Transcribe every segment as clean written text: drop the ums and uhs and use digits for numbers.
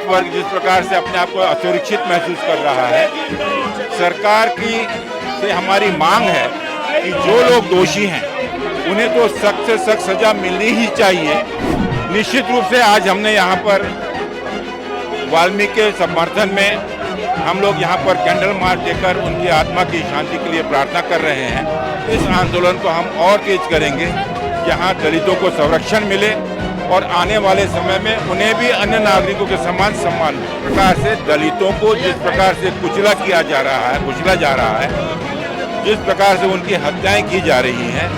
वर्ग जिस प्रकार से अपने आप को असुरक्षित महसूस कर रहा है, सरकार की से हमारी मांग है कि जो लोग दोषी हैं उन्हें तो सख्त से सख्त सजा मिलनी ही चाहिए। निश्चित रूप से आज हमने यहाँ पर वाल्मीकि के समर्थन में हम लोग यहाँ पर कैंडल मार्च देकर उनकी आत्मा की शांति के लिए प्रार्थना कर रहे हैं। इस आंदोलन को हम और तेज करेंगे, जहाँ दलितों को संरक्षण मिले और आने वाले समय में उन्हें भी अन्य नागरिकों के समान सम्मान मिले। प्रकार से दलितों को जिस प्रकार से कुचला जा रहा है, जिस प्रकार से उनकी हत्याएं की जा रही हैं,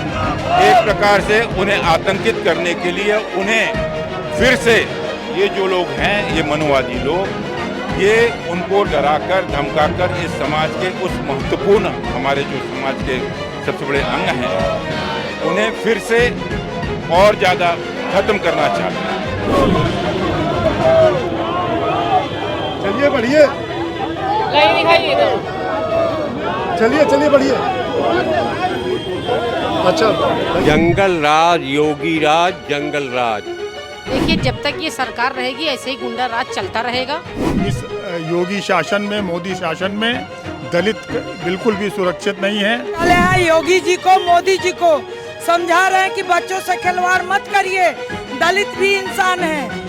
एक प्रकार से उन्हें आतंकित करने के लिए उन्हें फिर से ये जो लोग हैं, ये मनुवादी लोग, ये उनको डराकर धमकाकर इस समाज के उस महत्वपूर्ण हमारे जो समाज के सबसे बड़े अंग हैं, उन्हें फिर से और ज़्यादा खत्म करना चाहते हैं। चलिए बढ़िए, चलिए बढ़िए। अच्छा, जंगल राज, योगी राज, जंगल राज। देखिए, जब तक ये सरकार रहेगी ऐसे ही गुंडा राज चलता रहेगा। इस योगी शासन में, मोदी शासन में दलित बिल्कुल भी सुरक्षित नहीं है। योगी जी को, मोदी जी को समझा रहे हैं कि बच्चों से खिलवाड़ मत करिए, दलित भी इंसान है।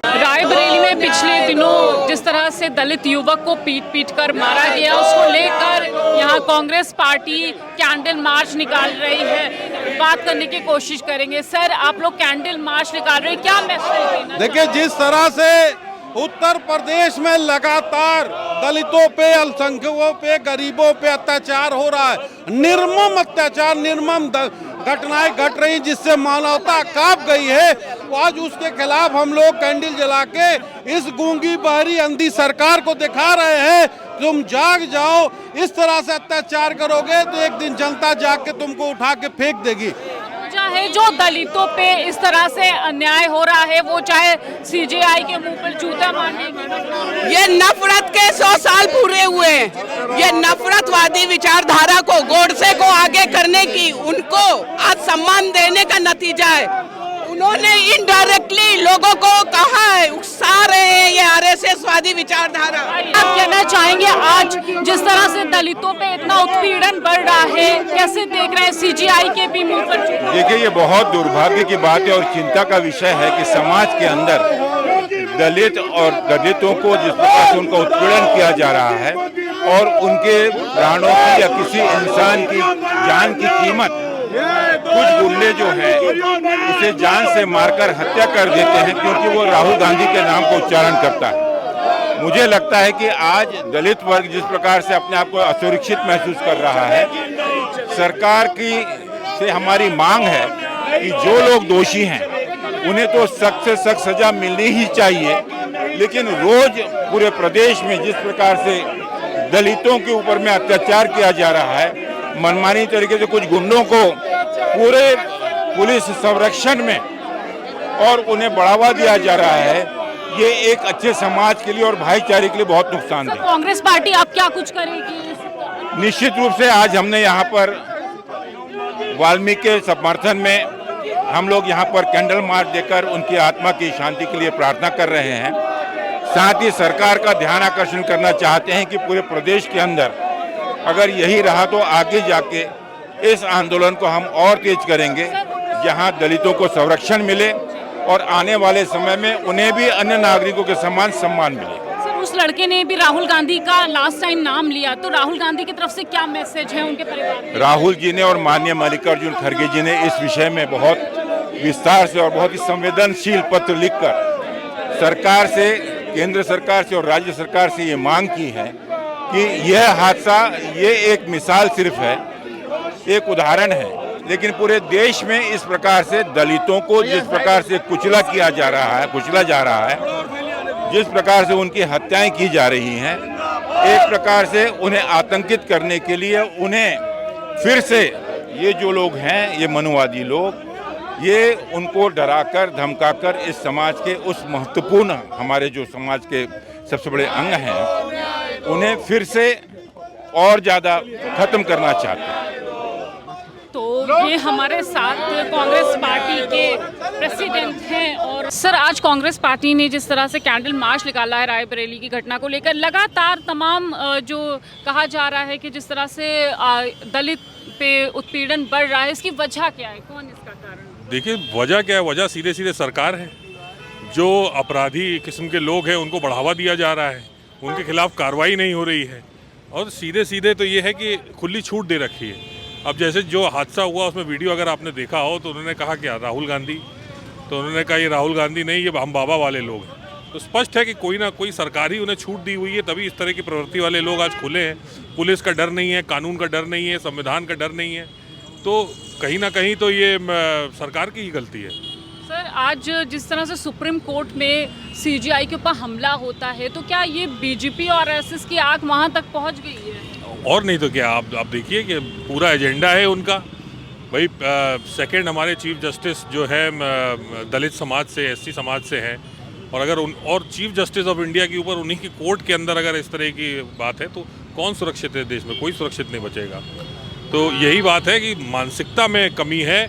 रायबरेली में पिछले दिनों जिस तरह से दलित युवक को पीट कर मारा गया, उसको लेकर यहाँ कांग्रेस पार्टी कैंडल मार्च निकाल रही है। बात करने की कोशिश करेंगे। सर, आप लोग कैंडल मार्च निकाल रहे हैं, क्या मैसेज देना? देखिए, जिस तरह से उत्तर प्रदेश में लगातार दलितों पे, अल्पसंख्यकों पे, गरीबों पे अत्याचार हो रहा है, निर्मम अत्याचार, निर्मम घटनाएं घट रही, जिससे मानवता कांप गई है। तो आज उसके खिलाफ हम लोग कैंडल जला के इस गूंगी बहरी अंधी सरकार को दिखा रहे हैं, तुम जाग जाओ। इस तरह से अत्याचार करोगे तो एक दिन जनता जाग के तुमको उठा के फेंक देगी। है जो दलितों पे इस तरह से अन्याय हो रहा है, वो चाहे सीजेआई के मुंह पर जूता मारने की, ये नफरत के 100 साल पूरे हुए हैं। ये नफरतवादी विचारधारा को, गोडसे को आगे करने की, उनको आज सम्मान देने का नतीजा है। उन्होंने इनडायरेक्टली लोगों को कहा है, उकसा रहे हैं ये आरएसएसवादी विचारधारा। आप कहना चाहेंगे आज जिस तरह से दलितों पे इतना उत्पीड़न बढ़ रहा है, कैसे देख रहे हैं सीजीआई के भी मुंह पर? देखिए, ये बहुत दुर्भाग्य की बात है और चिंता का विषय है कि समाज के अंदर दलित और दलितों को जिस प्रकार से उनका उत्पीड़न किया जा रहा है और उनके प्राणों की या किसी इंसान की जान की कीमत कुछ गुंडे जो हैं उसे जान से मारकर हत्या कर देते हैं, क्योंकि वो राहुल गांधी के नाम को उच्चारण करता है। मुझे लगता है कि आज दलित वर्ग जिस प्रकार से अपने आप को असुरक्षित महसूस कर रहा है, सरकार की से हमारी मांग है कि जो लोग दोषी हैं उन्हें तो सख्त से सख्त सजा मिलनी ही चाहिए। लेकिन रोज पूरे प्रदेश में जिस प्रकार से दलितों के ऊपर में अत्याचार किया जा रहा है, मनमानी तरीके से कुछ गुंडों को पूरे पुलिस संरक्षण में और उन्हें बढ़ावा दिया जा रहा है, ये एक अच्छे समाज के लिए और भाईचारे के लिए बहुत नुकसानदेह। कांग्रेस पार्टी आप क्या कुछ करेगी? निश्चित रूप से आज हमने यहाँ पर वाल्मीकि के समर्थन में हम लोग यहाँ पर कैंडल मार्च देकर उनकी आत्मा की शांति के लिए प्रार्थना कर रहे हैं। साथ ही सरकार का ध्यान आकर्षण करना चाहते हैं कि पूरे प्रदेश के अंदर अगर यही रहा तो आगे जाके इस आंदोलन को हम और तेज करेंगे, जहां दलितों को संरक्षण मिले और आने वाले समय में उन्हें भी अन्य नागरिकों के समान सम्मान मिले। सर, उस लड़के ने भी राहुल गांधी का लास्ट टाइम नाम लिया, तो राहुल गांधी की तरफ से क्या मैसेज है उनके परिवार? राहुल जी ने और माननीय मल्लिकार्जुन खड़गे जी ने इस विषय में बहुत विस्तार से और बहुत ही संवेदनशील पत्र लिखकर सरकार से, केंद्र सरकार से और राज्य सरकार से ये मांग की है कि यह हादसा, ये एक मिसाल सिर्फ है, एक उदाहरण है, लेकिन पूरे देश में इस प्रकार से दलितों को जिस प्रकार से कुचला जा रहा है, जिस प्रकार से उनकी हत्याएं की जा रही हैं, एक प्रकार से उन्हें आतंकित करने के लिए उन्हें फिर से ये जो लोग हैं, ये मनुवादी लोग, ये उनको डराकर धमकाकर इस समाज के उस महत्वपूर्ण हमारे जो समाज के सबसे बड़े अंग हैं, उन्हें फिर से और ज़्यादा खत्म करना चाहते हैं। तो ये हमारे साथ कांग्रेस पार्टी के प्रेसिडेंट हैं। और सर, आज कांग्रेस पार्टी ने जिस तरह से कैंडल मार्च निकाला है रायबरेली की घटना को लेकर, लगातार तमाम जो कहा जा रहा है कि जिस तरह से दलित पे उत्पीड़न बढ़ रहा है, इसकी वजह क्या है, कौन इसका कारण? देखिए, वजह क्या है? वजह सीधे सीधे सरकार है। जो अपराधी किस्म के लोग हैं उनको बढ़ावा दिया जा रहा है, उनके खिलाफ कार्रवाई नहीं हो रही है, और सीधे सीधे तो ये है कि खुली छूट दे रखी है। अब जैसे जो हादसा हुआ उसमें वीडियो अगर आपने देखा हो तो उन्होंने कहा क्या, राहुल गांधी, तो उन्होंने कहा ये राहुल गांधी नहीं, ये हम बाबा वाले लोग हैं। तो स्पष्ट है कि कोई ना कोई सरकार ही उन्हें छूट दी हुई है, तभी इस तरह की प्रवृत्ति वाले लोग आज खुले हैं। पुलिस का डर नहीं है, कानून का डर नहीं है, संविधान का डर नहीं है, तो कहीं ना कहीं तो ये सरकार की ही गलती है। सर, आज जिस तरह से सुप्रीम कोर्ट में सीजीआई के ऊपर हमला होता है, तो क्या ये बीजेपी और आरएसएस की आंख वहां तक पहुंच गई है? और नहीं तो क्या, आप देखिए कि पूरा एजेंडा है उनका। भाई सेकंड हमारे चीफ जस्टिस जो है दलित समाज से, एससी समाज से हैं, और अगर और चीफ जस्टिस ऑफ इंडिया के ऊपर उन्हीं की कोर्ट के अंदर अगर इस तरह की बात है तो कौन सुरक्षित है देश में? कोई सुरक्षित नहीं बचेगा। तो यही बात है कि मानसिकता में कमी है।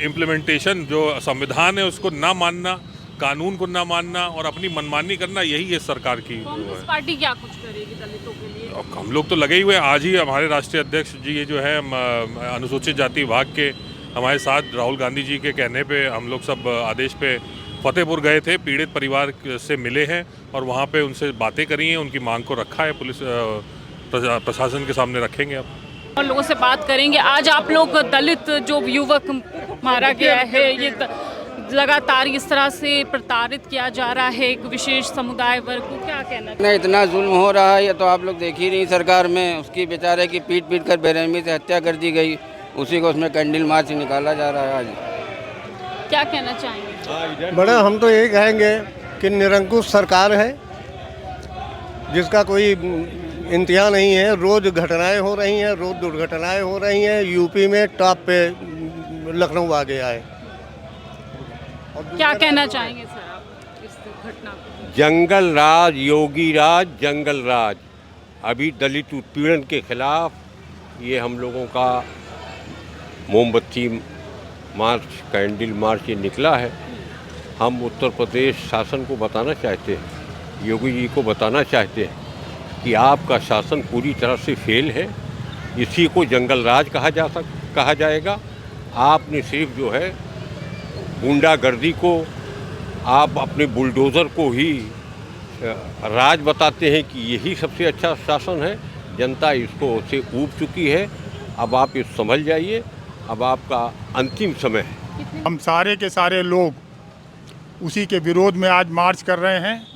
इम्प्लीमेंटेशन जो संविधान है उसको ना मानना, कानून को ना मानना और अपनी मनमानी करना, यही है सरकार की। कांग्रेस पार्टी क्या कुछ करेगी दलितों के लिए? हम लोग तो लगे ही हुए हैं। आज ही हमारे राष्ट्रीय अध्यक्ष जी ये जो है अनुसूचित जाति विभाग के हमारे साथ राहुल गांधी जी के कहने पे हम लोग सब आदेश पे फतेहपुर गए थे, पीड़ित परिवार से मिले हैं और वहाँ पे उनसे बातें करी हैं, उनकी मांग को रखा है, पुलिस प्रशासन के सामने रखेंगे। अब और लोगों से बात करेंगे। आज आप लोग दलित जो युवक मारा गया है, ये लगातार इस तरह से प्रताड़ित किया जा रहा है एक विशेष समुदाय वर्ग को, क्या कहना? नहीं, इतना जुल्म हो रहा है ये तो आप लोग देख ही नहीं। सरकार में उसकी बेचारे की पीट कर बेरहमी से हत्या कर दी गई, उसी को उसमें कैंडल मार्च निकाला जा रहा है आज। क्या कहना चाहेंगे? बड़ा हम तो यही कहेंगे कि निरंकुश सरकार है जिसका कोई इंतहा नहीं है। रोज घटनाएं हो रही हैं, रोज दुर्घटनाएं हो रही हैं। यूपी में टॉप पे लखनऊ आ गया है। क्या कहना चाहेंगे सर आप इस घटना को? जंगल राज, योगी राज, जंगल राज। अभी दलित उत्पीड़न के खिलाफ ये हम लोगों का मोमबत्ती मार्च, कैंडल मार्च ये निकला है। हम उत्तर प्रदेश शासन को बताना चाहते हैं, योगी जी को बताना चाहते हैं कि आपका शासन पूरी तरह से फेल है। इसी को जंगल राज कहा जाएगा। आपने सिर्फ जो है गुंडागर्दी को, आप अपने बुलडोज़र को ही राज बताते हैं कि यही सबसे अच्छा शासन है। जनता इसको से ऊब चुकी है। अब आप ये समझ जाइए, अब आपका अंतिम समय है। हम सारे के सारे लोग उसी के विरोध में आज मार्च कर रहे हैं।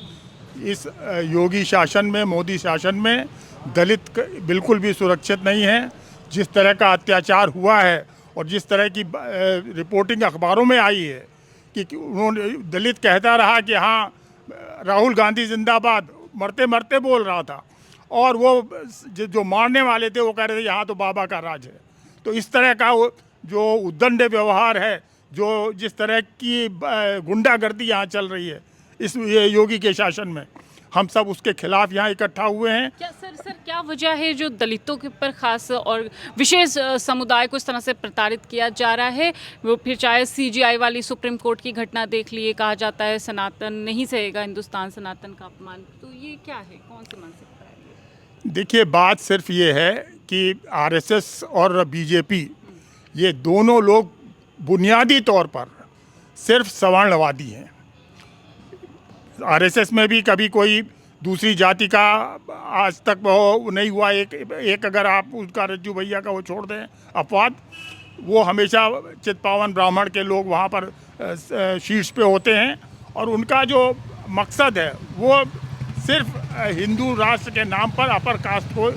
इस योगी शासन में, मोदी शासन में दलित बिल्कुल भी सुरक्षित नहीं है। जिस तरह का अत्याचार हुआ है और जिस तरह की रिपोर्टिंग अखबारों में आई है कि उन्होंने दलित कहता रहा कि हाँ राहुल गांधी जिंदाबाद, मरते मरते बोल रहा था, और वो जो मारने वाले थे वो कह रहे थे यहाँ तो बाबा का राज है। तो इस तरह का जो उद्दंड व्यवहार है, जो जिस तरह की गुंडागर्दी यहाँ चल रही है इस योगी के शासन में, हम सब उसके खिलाफ यहाँ इकट्ठा हुए हैं। सर क्या वजह है जो दलितों के ऊपर खास और विशेष समुदाय को इस तरह से प्रताड़ित किया जा रहा है? वो फिर चाहे सीजीआई वाली सुप्रीम कोर्ट की घटना देख लिए, कहा जाता है सनातन नहीं सहेगा हिंदुस्तान, सनातन का अपमान, तो ये क्या है, कौन सी मानसिकता है? देखिए, बात सिर्फ ये है कि आरएसएस और बीजेपी ये दोनों लोग बुनियादी तौर पर सिर्फ सवर्णवादी हैं। आरएसएस में भी कभी कोई दूसरी जाति का आज तक वो नहीं हुआ। एक अगर आप उसका रज्जू भैया का वो छोड़ दें अपवाद, वो हमेशा चितपावन ब्राह्मण के लोग वहाँ पर शीर्ष पे होते हैं, और उनका जो मकसद है वो सिर्फ हिंदू राष्ट्र के नाम पर अपर कास्ट को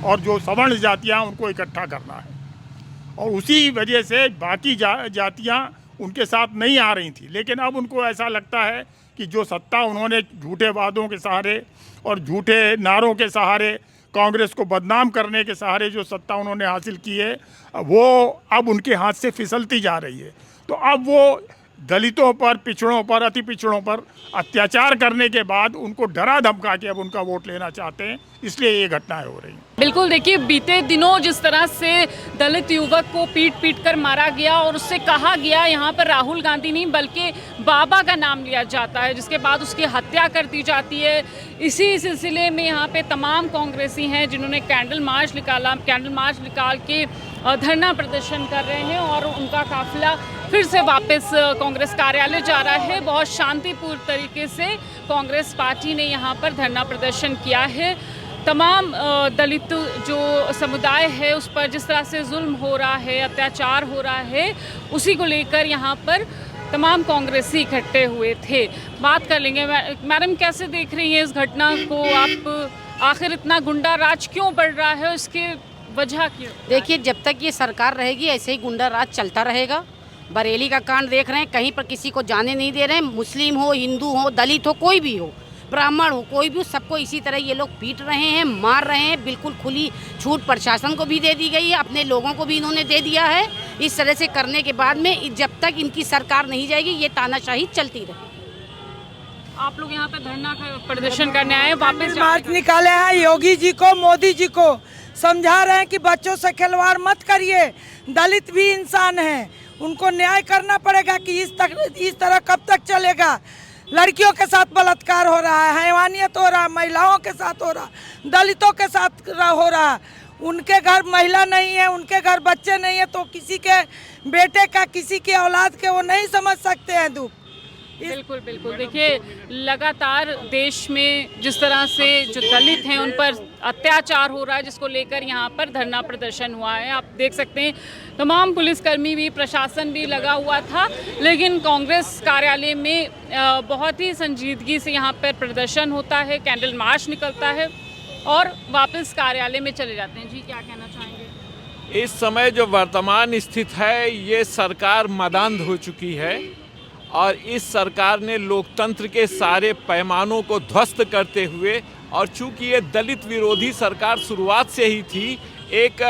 और जो सवर्ण जातियाँ उनको इकट्ठा करना है। और उसी वजह से बाकी जातियाँ उनके साथ नहीं आ रही थी। लेकिन अब उनको ऐसा लगता है कि जो सत्ता उन्होंने झूठे वादों के सहारे और झूठे नारों के सहारे, कांग्रेस को बदनाम करने के सहारे जो सत्ता उन्होंने हासिल की है, वो अब उनके हाथ से फिसलती जा रही है। तो अब वो दलितों पर, पिछड़ों पर, अति पिछड़ों पर अत्याचार करने के बाद उनको डरा धमका के अब उनका वोट लेना चाहते हैं, इसलिए ये घटनाएं हो रही हैं। बिल्कुल, देखिए बीते दिनों जिस तरह से दलित युवक को पीट कर मारा गया और उससे कहा गया यहाँ पर राहुल गांधी नहीं बल्कि बाबा का नाम लिया जाता है, जिसके बाद उसकी हत्या कर दी जाती है। इसी सिलसिले में यहाँ पे तमाम कांग्रेसी हैं जिन्होंने कैंडल मार्च निकाल के धरना प्रदर्शन कर रहे हैं और उनका काफिला फिर से वापस कांग्रेस कार्यालय जा रहा है। बहुत शांतिपूर्ण तरीके से कांग्रेस पार्टी ने यहाँ पर धरना प्रदर्शन किया है। तमाम दलित जो समुदाय है उस पर जिस तरह से जुल्म हो रहा है, अत्याचार हो रहा है, उसी को लेकर यहाँ पर तमाम कांग्रेसी इकट्ठे हुए थे। बात कर लेंगे। मैडम, कैसे देख रही हैं इस घटना को आप? आखिर इतना गुंडा राज क्यों बढ़ रहा है, उसकी वजह क्यों? देखिए, जब तक ये सरकार रहेगी ऐसे ही गुंडा राज चलता रहेगा। बरेली का कांड देख रहे हैं, कहीं पर किसी को जाने नहीं दे रहे हैं। मुस्लिम हो, हिंदू हो, दलित हो, कोई भी हो, ब्राह्मण हो, कोई भी, सबको इसी तरह ये लोग पीट रहे हैं, मार रहे हैं। बिल्कुल खुली छूट प्रशासन को भी दे दी गई है, अपने लोगों को भी इन्होंने दे दिया है। इस तरह से करने के बाद में जब तक इनकी सरकार नहीं जाएगी ये तानाशाही चलती रहेगी। आप लोग यहाँ पे धरना प्रदर्शन करने आए, वापस मार्च निकाले हैं। योगी जी को, मोदी जी को समझा रहे हैं कि बच्चों से खिलवाड़ मत करिए, दलित भी इंसान हैं, उनको न्याय करना पड़ेगा कि इस तरह कब तक चलेगा। लड़कियों के साथ बलात्कार हो रहा है, हैवानियत हो रहा है, महिलाओं के साथ हो रहा, दलितों के साथ हो रहा। उनके घर महिला नहीं है, उनके घर बच्चे नहीं है, तो किसी के बेटे का, किसी के औलाद के वो नहीं समझ सकते हैं दुख। बिल्कुल बिल्कुल, देखिए लगातार देश में जिस तरह से जो दलित हैं उन पर अत्याचार हो रहा है, जिसको लेकर यहाँ पर धरना प्रदर्शन हुआ है। आप देख सकते हैं तमाम पुलिसकर्मी भी, प्रशासन भी लगा हुआ था, लेकिन कांग्रेस कार्यालय में बहुत ही संजीदगी से यहाँ पर प्रदर्शन होता है, कैंडल मार्च निकलता है और वापस कार्यालय में चले जाते हैं। जी, क्या कहना चाहेंगे? इस समय जो वर्तमान स्थिति है, ये सरकार मदांध हो चुकी है और इस सरकार ने लोकतंत्र के सारे पैमानों को ध्वस्त करते हुए, और चूंकि ये दलित विरोधी सरकार शुरुआत से ही थी, एक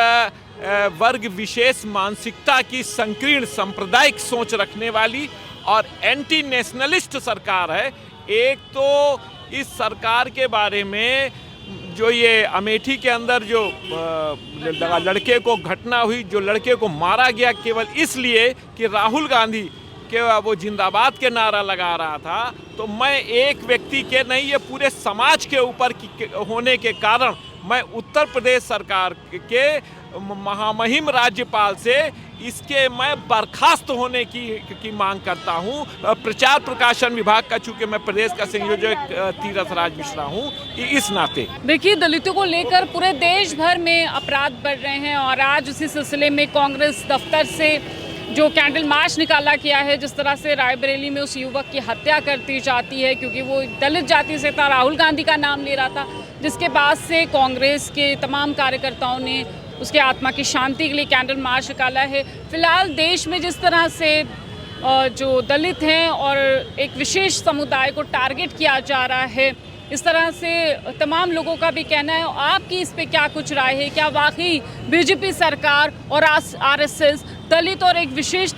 वर्ग विशेष मानसिकता की संकीर्ण सांप्रदायिक सोच रखने वाली और एंटी नेशनलिस्ट सरकार है। एक तो इस सरकार के बारे में जो ये अमेठी के अंदर जो लड़के को घटना हुई, जो लड़के को मारा गया केवल इसलिए कि राहुल गांधी के वो जिंदाबाद के नारा लगा रहा था, तो मैं एक व्यक्ति के नहीं, ये पूरे समाज के ऊपर होने के कारण मैं उत्तर प्रदेश सरकार के महामहिम राज्यपाल से इसके मैं बर्खास्त होने की मांग करता हूं। प्रचार प्रकाशन विभाग का, चूंकि मैं प्रदेश का संयोजक तीरथ राज मिश्रा हूं, इस नाते देखिए दलितों को लेकर पूरे देश भर में अपराध बढ़ रहे हैं और आज उसी सिलसिले में कांग्रेस दफ्तर से जो कैंडल मार्च निकाला गया है, जिस तरह से रायबरेली में उस युवक की हत्या कर दी जाती है क्योंकि वो दलित जाति से था, राहुल गांधी का नाम ले रहा था, जिसके बाद से कांग्रेस के तमाम कार्यकर्ताओं ने उसके आत्मा की शांति के लिए कैंडल मार्च निकाला है। फिलहाल देश में जिस तरह से जो दलित हैं और एक विशेष समुदाय को टारगेट किया जा रहा है, इस तरह से तमाम लोगों का भी कहना है। आपकी इस पे क्या कुछ राय है? क्या वाकई बीजेपी सरकार और आरएसएस दलित और एक विशेष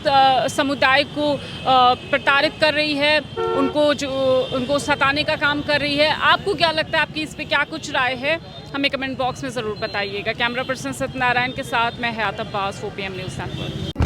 समुदाय को प्रताड़ित कर रही है, उनको सताने का काम कर रही है? आपको क्या लगता है? आपकी इस पे क्या कुछ राय है? हमें कमेंट बॉक्स में ज़रूर बताइएगा। कैमरा पर्सन सत्यनारायण के साथ मैं हयात अब्बास, OPM न्यूज़ नेटवर्क।